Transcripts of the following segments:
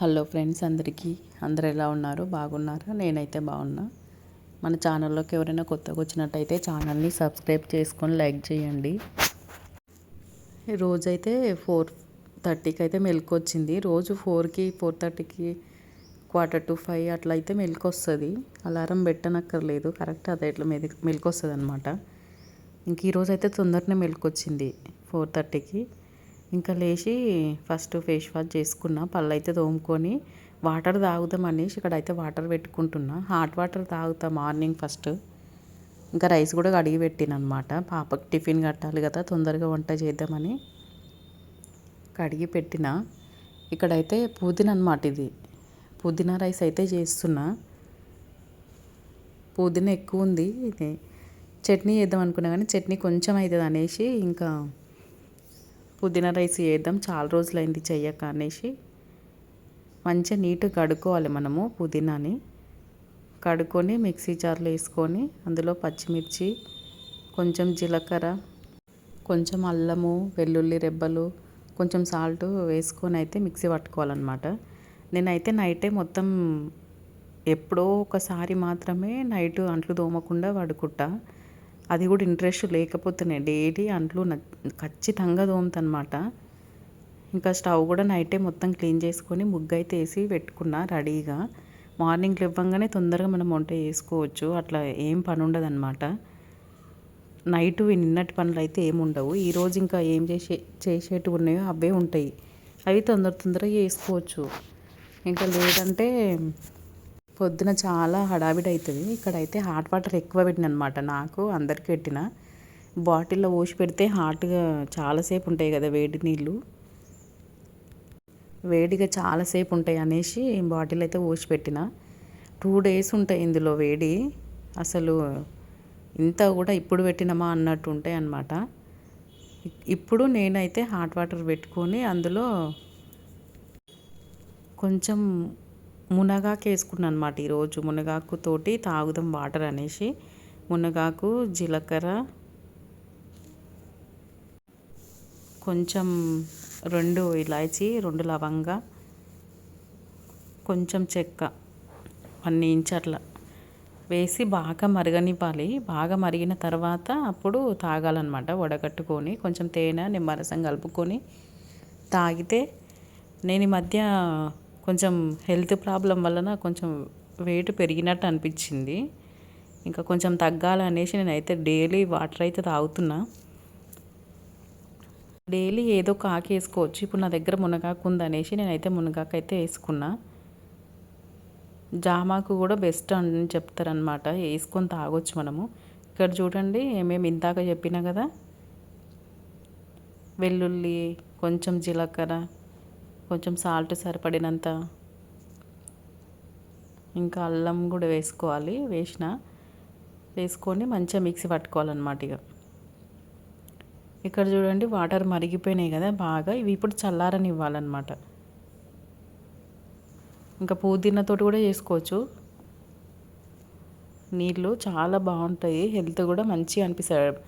Hello friends, అందరూ ఎలా ఉన్నారు? బాగున్నారా? నేనైతే బాగున్నా. మన ఛానల్లోకి ఎవరైనా కొత్తగా వచ్చినట్టయితే ఛానల్ని సబ్స్క్రైబ్ చేసుకొని లైక్ చేయండి. రోజైతే 4:30కి అయితే మెలకు వచ్చింది. రోజు 4కి 4:30కి 4:45 అట్లా అయితే మెలకు వస్తుంది. అలారం పెట్టనక్కర్లేదు, కరెక్ట్ అదే ఇట్లా మెలకు వస్తుంది అనమాట. ఇంక ఈరోజు అయితే తొందరనే మెలకు వచ్చింది 4:30కి. ఇంకా లేచి ఫస్ట్ ఫేస్ వాష్ చేసుకున్నా, పళ్ళు అయితే తోముకొని వాటర్ తాగుదాం అనేసి ఇక్కడైతే వాటర్ పెట్టుకుంటున్నా. హాట్ వాటర్ తాగుతా మార్నింగ్ ఫస్ట్. ఇంకా రైస్ కూడా కడిగి పెట్టిన అనమాట. పాపకి టిఫిన్ కట్టాలి కదా, తొందరగా వంట చేద్దామని కడిగి పెట్టిన. ఇక్కడైతే పుదీనా అనమాట, ఇది పుదీనా రైస్ అయితే చేస్తున్నా. పుదీనా ఎక్కువ ఉంది, ఇది చట్నీ చేద్దాం అనుకున్నా కానీ చట్నీ కొంచెం అవుతుంది అనేసి ఇంకా పుదీనా రైస్ చేద్దాం, చాలా రోజులైంది చెయ్యక అనేసి. మంచిగా నీట్గా కడుక్కోవాలి మనము. పుదీనాని కడుక్కొని మిక్సీ జార్లో వేసుకొని అందులో పచ్చిమిర్చి, కొంచెం జీలకర్ర, కొంచెం అల్లము, వెల్లుల్లి రెబ్బలు, కొంచెం సాల్ట్ వేసుకొని అయితే మిక్సీ పట్టుకోవాలన్నమాట. నేనైతే నైటే మొత్తం, ఎప్పుడో ఒకసారి మాత్రమే నైట్ అంట్లు తోమకుండా పడుకుంటా. అది కూడా ఇంట్రెస్ట్ లేకపోతేనే డైలీ అంట్లు ఖచ్చితంగా తోముతానమాట. ఇంకా స్టవ్ కూడా నైటే మొత్తం క్లీన్ చేసుకొని ముగ్గు అయితే వేసి పెట్టుకున్నా రెడీగా. మార్నింగ్ లేవగానే తొందరగా మనం వంట చేసుకోవచ్చు, అట్లా ఏం పని ఉండదన్నమాట. నైట్ నిన్నటి పనులు అయితే ఏమి ఉండవు. ఈరోజు ఇంకా ఏం చేసేటివి ఉన్నాయో అవే ఉంటాయి, అవి తొందరగా చేసుకోవచ్చు. ఇంకా లేదంటే పొద్దున చాలా హడావిడి అవుతుంది. ఇక్కడైతే హాట్ వాటర్ ఎక్కువ పెట్టిన అనమాట, నాకు అందరికి పెట్టిన. బాటిల్లో పోసి పెడితే హాట్గా చాలాసేపు ఉంటాయి కదా, వేడి నీళ్ళు వేడిగా చాలాసేపు ఉంటాయి అనేసి బాటిల్ అయితే పోసి పెట్టిన. 2 days ఉంటాయి ఇందులో వేడి. అసలు ఇంత కూడా ఇప్పుడు పెట్టినమా అన్నట్టు ఉంటాయి అన్నమాట. ఇప్పుడు నేనైతే హాట్ వాటర్ పెట్టుకొని అందులో కొంచెం మునగాకు వేసుకున్నాను అనమాట. ఈరోజు మునగాకు తోటి తాగుదాం వాటర్ అనేసి మునగాకు, జీలకర్ర, కొంచెం 2 ఇలాచీ, 2 లవంగా, కొంచెం చెక్క 1 ఇంచ్ అట్లా వేసి బాగా మరగనివ్వాలి. బాగా మరిగిన తర్వాత అప్పుడు తాగాలన్నమాట. వడగట్టుకొని కొంచెం తేనె, నిమ్మరసం కలుపుకొని తాగితే, నేను ఈ మధ్య కొంచెం హెల్త్ ప్రాబ్లం వలన కొంచెం వెయిట్ పెరిగినట్టు అనిపించింది. ఇంకా కొంచెం తగ్గాలనేసి నేనైతే డైలీ వాటర్ అయితే తాగుతున్నా. డైలీ ఏదో ఒక ఆకు వేసుకోవచ్చు. ఇప్పుడు నా దగ్గర మునగాకు ఉందనేసి నేనైతే మునగాకు అయితే వేసుకున్నా. జామాకు కూడా బెస్ట్ అని చెప్తారనమాట, వేసుకొని తాగొచ్చు మనము. ఇక్కడ చూడండి ఏమేమి ఇందాక చెప్పినా కదా, వెల్లుల్లి, కొంచెం జీలకర్ర, కొంచెం సాల్ట్ సరిపడినంత, ఇంకా అల్లం కూడా వేసుకోవాలి. వేసుకొని మంచిగా మిక్సీ పట్టుకోవాలన్నమాట. ఇక్కడ చూడండి వాటర్ మరిగిపోయినాయి కదా బాగా, ఇవి ఇప్పుడు చల్లారనివ్వాలన్నమాట. ఇంకా పుదీనాతోటి కూడా చేసుకోవచ్చు. నీళ్ళు చాలా బాగుంటాయి, హెల్త్ కూడా మంచిగా అనిపిస్తుంది.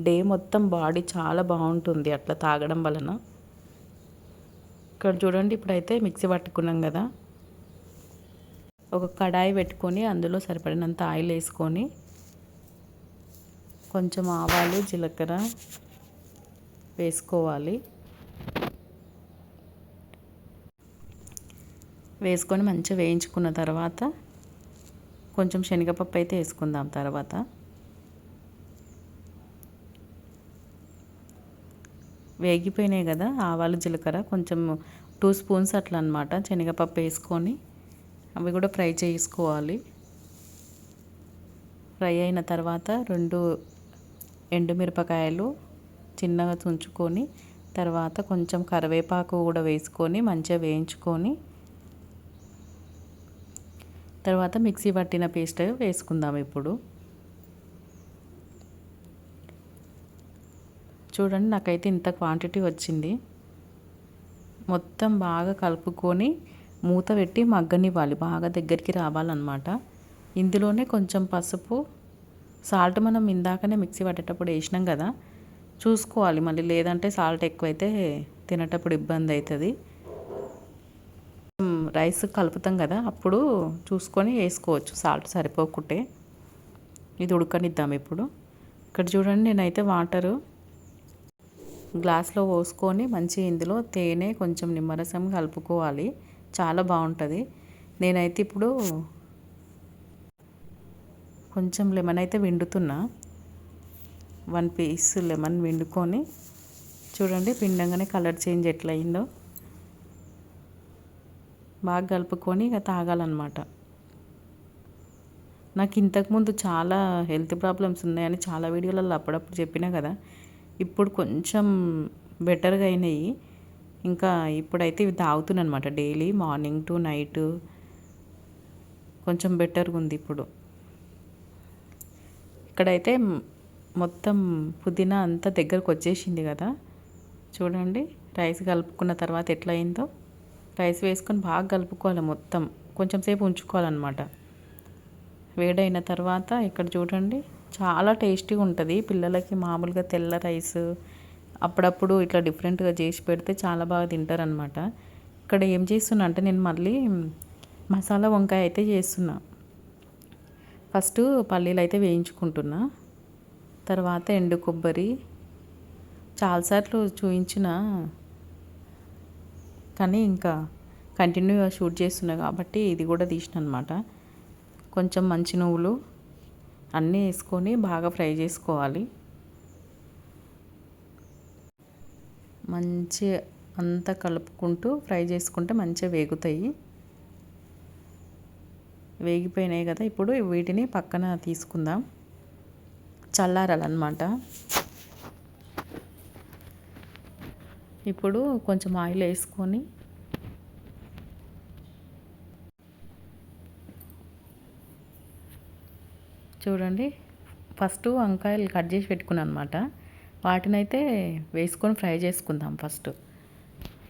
డే మొత్తం బాడీ చాలా బాగుంటుంది అట్లా తాగడం వలన. ఇక్కడ చూడండి ఇప్పుడైతే మిక్సీ పట్టుకున్నాం కదా, ఒక కడాయి పెట్టుకొని అందులో సరిపడినంత ఆయిల్ వేసుకొని కొంచెం ఆవాలు, జీలకర్ర వేసుకోవాలి. వేసుకొని మంచిగా వేయించుకున్న తర్వాత కొంచెం శనగపప్పు అయితే వేసుకుందాం. తర్వాత వేగిపోయినాయి కదా ఆవాలు, జీలకర్ర, కొంచెం 2 స్పూన్స్ అట్లా అనమాట శనగపప్పు వేసుకొని అవి కూడా ఫ్రై చేసుకోవాలి. ఫ్రై అయిన తర్వాత 2 ఎండుమిరపకాయలు చిన్నగా తుంచుకొని, తర్వాత కొంచెం కరివేపాకు కూడా వేసుకొని మంచిగా వేయించుకొని, తర్వాత మిక్సీ పట్టిన పేస్ట్ వేసుకుందాం. ఇప్పుడు చూడండి నాకైతే ఇంత క్వాంటిటీ వచ్చింది. మొత్తం బాగా కలుపుకొని మూత పెట్టి మగ్గనివ్వాలి, బాగా దగ్గరికి రావాలన్నమాట. ఇందులోనే కొంచెం పసుపు, సాల్ట్ మనం ఇందాకనే మిక్సీ పట్టేటప్పుడు వేసినాం కదా, చూసుకోవాలి మళ్ళీ, లేదంటే సాల్ట్ ఎక్కువైతే తినేటప్పుడు ఇబ్బంది అవుతుంది. రైస్ కలుపుతాం కదా, అప్పుడు చూసుకొని వేసుకోవచ్చు సాల్ట్ సరిపోకుంటే. ఇది ఉడకనిద్దాం ఇప్పుడు. ఇక్కడ చూడండి, నేనైతే వాటరు గ్లాస్లో పోసుకొని మంచిగా ఇందులో తేనె కొంచెం నిమ్మరసం కలుపుకోవాలి. చాలా బాగుంటుంది. నేనైతే ఇప్పుడు కొంచెం లెమన్ అయితే పిండుతున్నా. 1 పీస్ లెమన్ పిండుకొని చూడండి, పిండంగానే కలర్ చేంజ్ ఎట్లా అయిందో. బాగా కలుపుకొని ఇక తాగాలన్నమాట. నాకు ఇంతకుముందు చాలా హెల్త్ ప్రాబ్లమ్స్ ఉన్నాయని చాలా వీడియోలలో అప్పుడప్పుడు చెప్పినా కదా. ఇప్పుడు కొంచెం బెటర్గా అయినాయి. ఇంకా ఇప్పుడైతే ఇవి తాగుతున్నాను అనమాట డైలీ, మార్నింగ్ టు నైట్. కొంచెం బెటర్గా ఉంది ఇప్పుడు. ఇక్కడైతే మొత్తం పుదీనా అంతా దగ్గరకు వచ్చేసింది కదా. చూడండి, రైస్ కలుపుకున్న తర్వాత ఎట్లా అయిందో. రైస్ వేసుకొని బాగా కలుపుకోవాలి, మొత్తం కొంచెం సేపు ఉంచుకోవాలన్నమాట. వేడైన తర్వాత ఇక్కడ చూడండి, చాలా టేస్టీగా ఉంటుంది. పిల్లలకి మామూలుగా తెల్ల రైస్ అప్పుడప్పుడు ఇట్లా డిఫరెంట్గా చేసి పెడితే చాలా బాగా తింటారనమాట. ఇక్కడ ఏం చేస్తున్నా అంటే, నేను మళ్ళీ మసాలా వంకాయ అయితే చేస్తున్నా. ఫస్ట్ పల్లీలు అయితే వేయించుకుంటున్నా. తర్వాత ఎండు కొబ్బరి చాలాసార్లు చూయించిన, కానీ ఇంకా కంటిన్యూగా షూట్ చేస్తున్నా కాబట్టి ఇది కూడా తీసిన అనమాట. కొంచెం మంచి నువ్వులు అన్నీ వేసుకొని బాగా ఫ్రై చేసుకోవాలి. మంచిగా అంతా కలుపుకుంటూ ఫ్రై చేసుకుంటే మంచిగా వేగుతాయి. వేగిపోయినాయి కదా, ఇప్పుడు వీటిని పక్కన తీసుకుందాం, చల్లారాలన్నమాట. ఇప్పుడు కొంచెం ఆయిల్ వేసుకొని చూడండి, ఫస్ట్ వంకాయలు కట్ చేసి పెట్టుకున్నాను అనమాట. వాటినైతే వేసుకొని ఫ్రై చేసుకుందాం ఫస్ట్.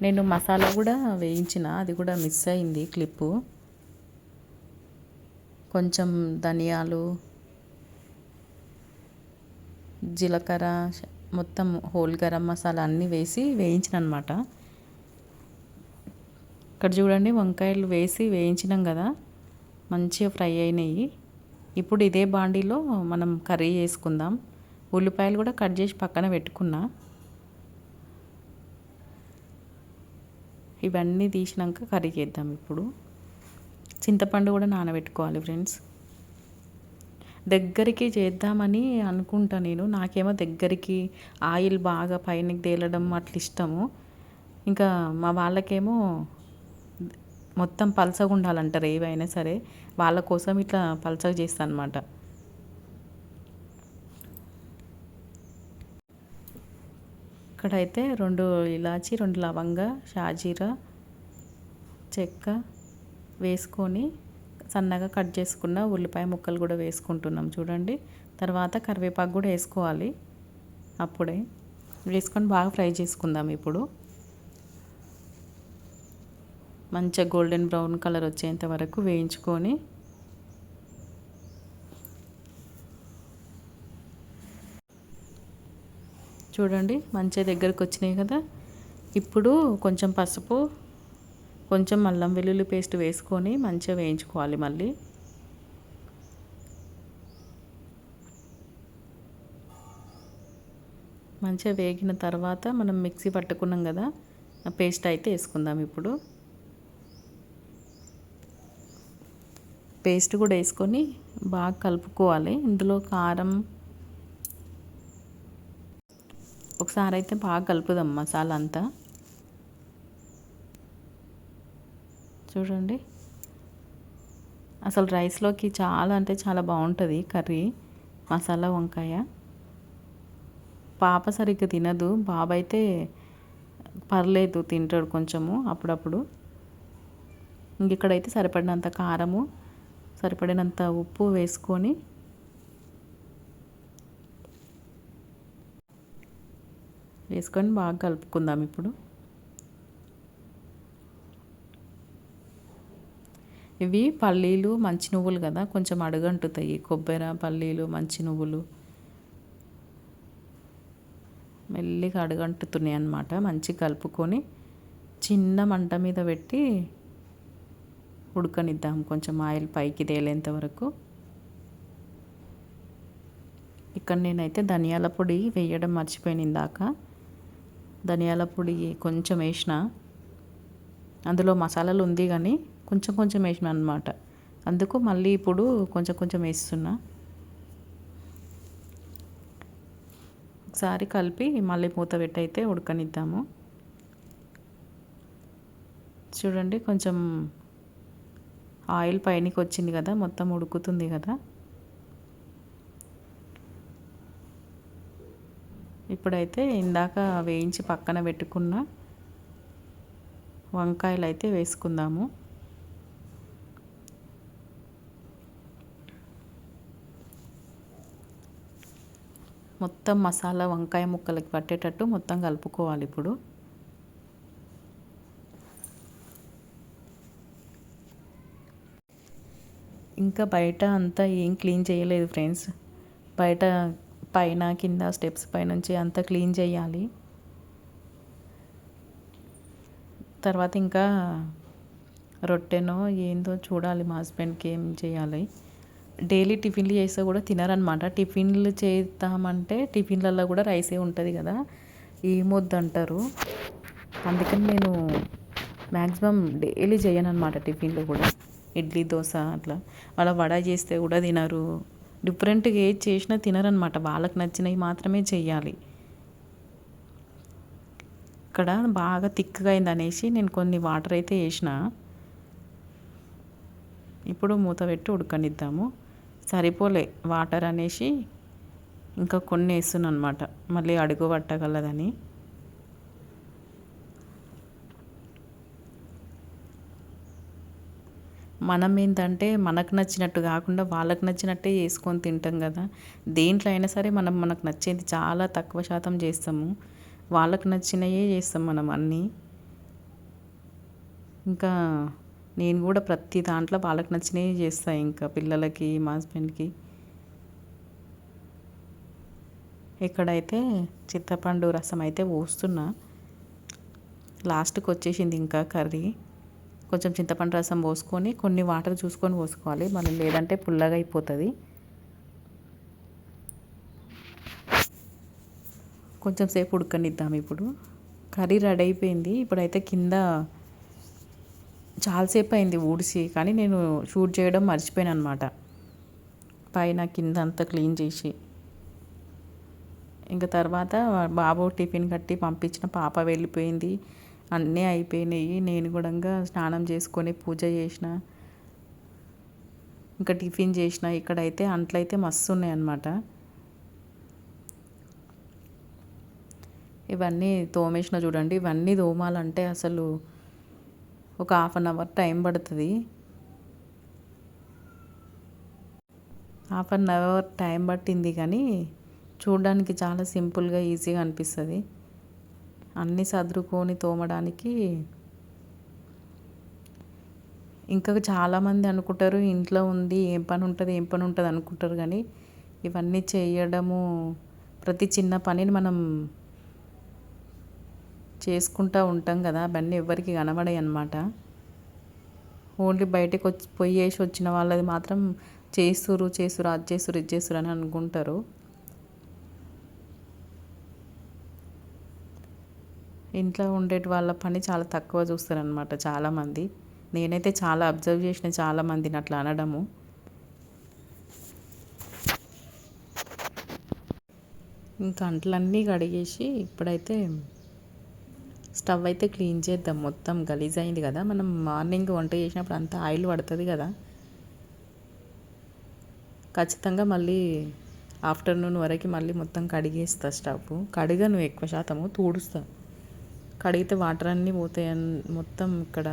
నేను మసాలా కూడా వేయించిన, అది కూడా మిస్ అయింది క్లిప్పు. కొంచెం ధనియాలు, జీలకర్ర, మొత్తం హోల్ గరం మసాలా అన్నీ వేసి వేయించిన అనమాట. ఇక్కడ చూడండి, వంకాయలు వేసి వేయించినాం కదా, మంచిగా ఫ్రై అయినాయి. ఇప్పుడు ఇదే బాండీలో మనం కర్రీ చేసుకుందాం. ఉల్లిపాయలు కూడా కట్ చేసి పక్కన పెట్టుకున్నా. ఇవన్నీ తీసినాక కర్రీ చేద్దాం. ఇప్పుడు చింతపండు కూడా నానబెట్టుకోవాలి ఫ్రెండ్స్. దగ్గరికి చేద్దామని అనుకుంటా నేను. నాకేమో దగ్గరికి ఆయిల్ బాగా పైనకి తేలడం అట్లా ఇష్టము. ఇంకా మా వాళ్ళకేమో మొత్తం పలసగా ఉండాలంటారు ఏవైనా సరే. వాళ్ళ కోసం ఇట్లా పలసగా చేస్తాను అనమాట. ఇక్కడైతే 2 ఇలాచి, 2 లవంగ, షాజీరా, చెక్క వేసుకొని సన్నగా కట్ చేసుకున్న ఉల్లిపాయ ముక్కలు కూడా వేసుకుంటున్నాం చూడండి. తర్వాత కరివేపాకు కూడా వేసుకోవాలి. అప్పుడే వేసుకొని బాగా ఫ్రై చేసుకుందాం. ఇప్పుడు మంచిగా గోల్డెన్ బ్రౌన్ కలర్ వచ్చేంత వరకు వేయించుకొని చూడండి, మంచిగా దగ్గరకు వచ్చినాయి కదా. ఇప్పుడు కొంచెం పసుపు, కొంచెం అల్లం వెల్లుల్లి పేస్ట్ వేసుకొని మంచిగా వేయించుకోవాలి. మళ్ళీ మంచిగా వేగిన తర్వాత మనం మిక్సీ పట్టుకున్నాం కదా, ఆ పేస్ట్ అయితే వేసుకుందాం. ఇప్పుడు పేస్ట్ కూడా వేసుకొని బాగా కలుపుకోవాలి. ఇందులో కారం ఒకసారి అయితే బాగా కలుపుదాం మసాలా అంతా. చూడండి, అసలు రైస్లోకి చాలా అంటే చాలా బాగుంటుంది కర్రీ మసాలా వంకాయ. పాప సరిగ్గా తినదు, బాబు అయితే పర్లేదు తింటాడు కొంచెము అప్పుడప్పుడు. ఇక్కడైతే సరిపడినంత కారము, సరిపడినంత ఉప్పు వేసుకొని బాగా కలుపుకుందాం. ఇప్పుడు ఇవి పల్లీలు, మంచి నువ్వులు కదా, కొంచెం అడుగంటుతాయి. కొబ్బరి, పల్లీలు, మంచి నువ్వులు మెల్లిగా అడుగంటుతున్నాయి అన్నమాట. మంచిగా కలుపుకొని చిన్న మంట మీద పెట్టి ఉడకనిద్దాం కొంచెం ఆయిల్ పైకి తేలేంత వరకు. ఇక్కడ నేనైతే ధనియాల పొడి వేయడం మర్చిపోయాను ఇందాక. ధనియాల పొడి కొంచెం వేసిన, అందులో మసాలాలు ఉంది కానీ కొంచెం కొంచెం వేసిన అనమాట. అందుకు మళ్ళీ ఇప్పుడు కొంచెం కొంచెం వేస్తున్నా. ఒకసారి కలిపి మళ్ళీ మూత పెట్టయితే ఉడకనిద్దాము. చూడండి కొంచెం ఆయిల్ పైనకి వచ్చింది కదా, మొత్తం ఉడుకుతుంది కదా. ఇప్పుడైతే ఇందాక వేయించి పక్కన పెట్టుకున్న వంకాయలు అయితే వేసుకుందాము. మొత్తం మసాలా వంకాయ ముక్కలకి పట్టేటట్టు మొత్తం కలుపుకోవాలి ఇప్పుడు. ఇంకా బయట అంతా ఏం క్లీన్ చేయలేదు ఫ్రెండ్స్. బయట పైన కింద స్టెప్స్ పైనుంచి అంతా క్లీన్ చేయాలి. తర్వాత ఇంకా రొట్టెనో ఏందో చూడాలి, మా హస్బెండ్కి ఏం చేయాలి. డైలీ టిఫిన్లు చేస్తే కూడా తినరనమాట. టిఫిన్లు చేద్దామంటే టిఫిన్లలో కూడా రైసే ఉంటుంది కదా, ఏమొద్దంటారు. అందుకని నేను మ్యాక్సిమం డైలీ చేయను అనమాట టిఫిన్లు కూడా. ఇడ్లీ దోశ అట్లా, వాళ్ళ వడ చేస్తే కూడా తినరు. డిఫరెంట్గా ఏది చేసినా తినరనమాట. వాళ్ళకి నచ్చినవి మాత్రమే చెయ్యాలి. ఇక్కడ బాగా థిక్గా అయింది అనేసి నేను కొన్ని వాటర్ అయితే వేసిన. ఇప్పుడు మూత పెట్టి ఉడకనిద్దాము. సరిపోలే వాటర్ అనేసి ఇంకా కొన్ని వేస్తున్నాను అనమాట, మళ్ళీ అడుగు పట్టగలదని. మనం ఏంటంటే మనకు నచ్చినట్టు కాకుండా వాళ్ళకి నచ్చినట్టే చేసుకొని తింటాం కదా. దేంట్లో అయినా సరే మనకు నచ్చేది చాలా తక్కువ శాతం చేస్తాము, వాళ్ళకి నచ్చినవే చేస్తాం మనం అన్నీ. ఇంకా నేను కూడా ప్రతి దాంట్లో వాళ్ళకి నచ్చినవి చేస్తాను, ఇంకా పిల్లలకి మా హస్బెండ్కి. ఇక్కడైతే చింతపండు రసం అయితే పోస్తున్నా. లాస్ట్కి వచ్చేసింది ఇంకా కర్రీ. కొంచెం చింతపండు రసం పోసుకొని కొన్ని వాటర్ చూసుకొని పోసుకోవాలి, మళ్ళీ లేదంటే పుల్లగా అయిపోతుంది. కొంచెం సేపు ఉడకనిద్దాం. ఇప్పుడు కర్రీ రెడీ అయిపోయింది. ఇప్పుడైతే కింద చాలాసేపు అయింది ఊడిసి, కానీ నేను షూట్ చేయడం మర్చిపోయాను అనమాట. పైన కింద అంతా క్లీన్ చేసి ఇంకా తర్వాత బాబు టిఫిన్ కట్టి పంపించిన, పాప వెళ్ళిపోయింది, అన్నీ అయిపోయినాయి. నేను కూడా స్నానం చేసుకొని పూజ చేసిన, ఇంకా టిఫిన్ చేసిన. ఇక్కడైతే అంట్లయితే మస్తు ఉన్నాయి అన్నమాట. ఇవన్నీ తోమేసిన చూడండి. ఇవన్నీ తోమాలంటే అసలు ఒక 1/2 అవర్ టైం పడుతుంది. 1/2 అవర్ టైం పట్టింది, కానీ చూడడానికి చాలా సింపుల్గా ఈజీగా అనిపిస్తుంది. అన్నీ సదురుకొని తోమడానికి. ఇంకా చాలామంది అనుకుంటారు ఇంట్లో ఉంది ఏం పని ఉంటుంది అనుకుంటారు, కానీ ఇవన్నీ చేయడము, ప్రతి చిన్న పనిని మనం చేసుకుంటూ ఉంటాం కదా, అవన్నీ ఎవరికి కనబడాయి అన్నమాట. ఓన్లీ బయటకు పోయేసి వచ్చిన వాళ్ళది మాత్రం చేస్తురు అది చేస్తురు ఇది చేస్తురు అని అనుకుంటారు. ఇంట్లో ఉండేటి వాళ్ళ పని చాలా తక్కువ చూస్తారనమాట చాలామంది. నేనైతే చాలా అబ్జర్వ్ చేసిన చాలామందిని అట్లా అనడము. ఇంకా అంట్లన్నీ కడిగేసి ఇప్పుడైతే స్టవ్ అయితే క్లీన్ చేద్దాం. మొత్తం గలీజ్ అయింది కదా, మనం మార్నింగ్ వంట చేసినప్పుడు అంతా ఆయిల్ పడుతుంది కదా. ఖచ్చితంగా మళ్ళీ ఆఫ్టర్నూన్ వరకు మళ్ళీ మొత్తం కడిగేస్తా. స్టవ్ కడగను ఎక్కువ శాతము, తుడుస్తా. కడిగితే వాటర్ అన్నీ పోతాయి, మొత్తం ఇక్కడ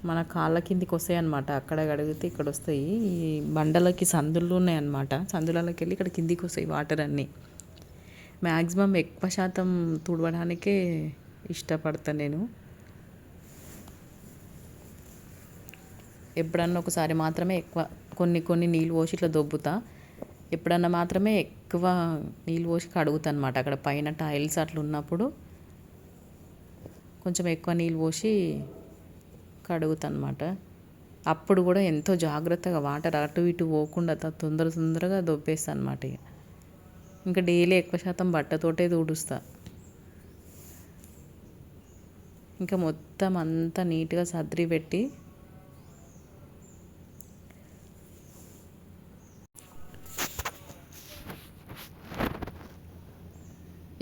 మన కాళ్ళ కిందికి వస్తాయి అన్నమాట. అక్కడ కడిగితే ఇక్కడ వస్తాయి. ఈ బండలకి సందులు ఉన్నాయి అన్నమాట, సందులకి వెళ్ళి ఇక్కడ కిందికి వస్తాయి వాటర్ అన్నీ. మ్యాక్సిమం ఎక్కువ శాతం తుడవడానికే ఇష్టపడతాను నేను. ఎప్పుడన్నా ఒకసారి మాత్రమే ఎక్కువ కొన్ని నీళ్ళు పోసి ఇట్లా దొబ్బుతా. ఎప్పుడన్నా మాత్రమే ఎక్కువ నీళ్ళు పోసి కడుగుతా అనమాట. అక్కడ పైన టైల్స్ అట్లా ఉన్నప్పుడు కొంచెం ఎక్కువ నీళ్ళు పోసి కడుగుతా అనమాట. అప్పుడు కూడా ఎంతో జాగ్రత్తగా వాటర్ అటు ఇటు పోకుండా తొందరగా దొబ్బేస్తా అనమాట. ఇంకా డైలీ ఎక్కువ శాతం బట్టతోటే తుడుస్తా. ఇంకా మొత్తం అంతా నీట్గా సర్ది పెట్టి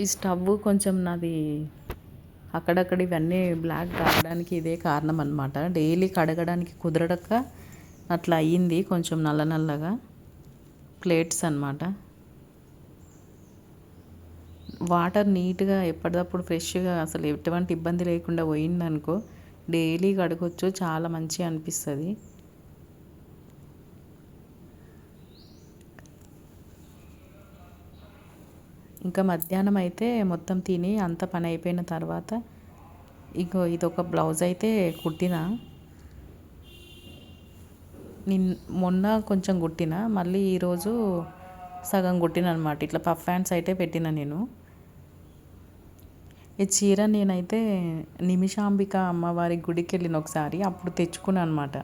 ఈ స్టవ్ కొంచెం నాది అక్కడక్కడ ఇవన్నీ బ్లాక్ కావడానికి ఇదే కారణం అనమాట. డైలీ కడగడానికి కుదరడక అట్లా అయ్యింది, కొంచెం నల్లగా ప్లేట్స్ అనమాట. వాటర్ నీట్గా ఎప్పటికప్పుడు ఫ్రెష్గా అసలు ఎటువంటి ఇబ్బంది లేకుండా పోయిందనుకో డైలీ కడగొచ్చు, చాలా మంచిగా అనిపిస్తుంది. ఇంకా మధ్యాహ్నం అయితే మొత్తం తిని అంత పని అయిపోయిన తర్వాత ఇగో ఇదొక బ్లౌజ్ అయితే కుట్టిన. మొన్న కొంచెం కుట్టిన, మళ్ళీ ఈరోజు సగం కుట్టిన అనమాట. ఇట్లా పఫ్ హ్యాండ్స్ అయితే పెట్టిన నేను. ఈ చీర నేనైతే నిమిషాంబిక అమ్మవారి గుడికి వెళ్ళిన ఒకసారి, అప్పుడు తెచ్చుకున్నాను అనమాట.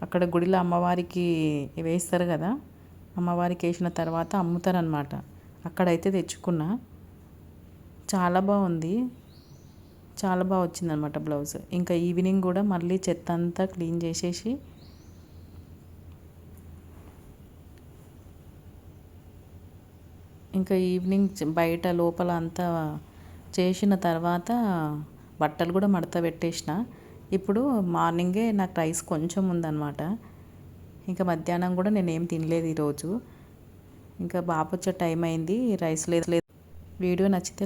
అక్కడ గుడిలో అమ్మవారికి వేస్తారు కదా, అమ్మవారికి వేసిన తర్వాత అమ్ముతారనమాట. అక్కడైతే తెచ్చుకున్నా. చాలా బాగుంది, చాలా బాగా వచ్చిందనమాట బ్లౌజ్. ఇంకా ఈవినింగ్ కూడా మళ్ళీ చెత్త అంతా క్లీన్ చేసేసి ఇంకా ఈవినింగ్ బయట లోపల అంతా చేసిన తర్వాత బట్టలు కూడా మడత పెట్టేసిన. ఇప్పుడు మార్నింగే నాకు రైస్ కొంచెం ఉందన్నమాట. ఇంకా మధ్యాహ్నం కూడా నేనేం తినలేదు ఈరోజు. ఇంకా బాబు వచ్చే టైం అయింది, రైస్ లేదు. వీడియో నచ్చితే